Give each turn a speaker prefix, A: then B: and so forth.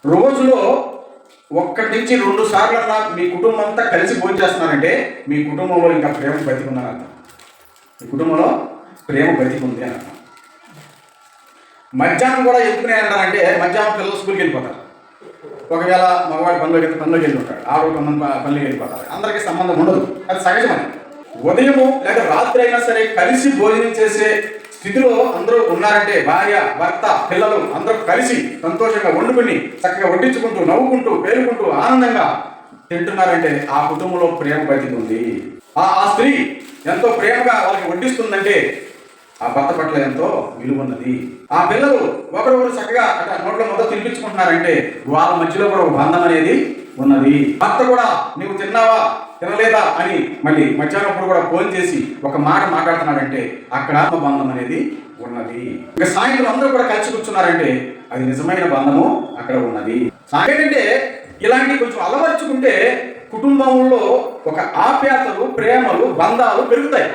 A: రోజులో 1-2 సార్లన్నా మీ కుటుంబం అంతా కలిసి భోజనం చేస్తున్నారంటే మీ కుటుంబంలో ఇంకా ప్రేమ బతికుందని అర్థం. మీ కుటుంబంలో ప్రేమ బతికుంది అని అర్థం. మధ్యాహ్నం కూడా ఎందుకునే అంటారంటే మధ్యాహ్నం పిల్లలు స్కూల్కి వెళ్ళిపోతారు. ఒకవేళ మగవాడి పనిలోకి వెళ్ళి ఉంటాడు, ఆవిడ పనులకి వెళ్ళిపోతారు. అందరికీ సంబంధం ఉండదు, అది సహజమని. ఉదయము లేదా రాత్రి అయినా సరే కలిసి భోజనం చేసే స్థితిలో అందరూ ఉన్నారంటే భార్య, భర్త, పిల్లలు అందరూ కలిసి సంతోషంగా వండుకుని చక్కగా వడ్డించుకుంటూ నవ్వుకుంటూ పేరుకుంటూ ఆనందంగా తింటున్నారంటే ఆ కుటుంబంలో ప్రేమ బతికుంది. ఆ స్త్రీ ఎంతో ప్రేమగా వాళ్ళకి వడ్డిస్తుందంటే ఆ భర్త పట్ల ఎంతో విలువ ఉన్నది. ఆ పిల్లలు ఒకరొకరు చక్కగా అట్లా నోట్లో మొదలు తినిపించుకుంటున్నారంటే వాళ్ళ మధ్యలో కూడా ఒక బంధం అనేది ఉన్నది. భర్త కూడా నువ్వు తిన్నావా తినలేదా అని మళ్ళీ మధ్యాహ్నం కూడా ఫోన్ చేసి ఒక మాట మాట్లాడుతున్నాడంటే అక్కడ బంధం అనేది ఉన్నది. ఇంకా సాయంత్రం అందరూ కూడా కలిసి కూర్చున్నారంటే అది నిజమైన బంధము అక్కడ ఉన్నది. ఏంటంటే ఇలాంటి కొంచెం అలవర్చుకుంటే కుటుంబంలో ఒక ఆప్యాయతలు, ప్రేమలు, బంధాలు పెరుగుతాయి.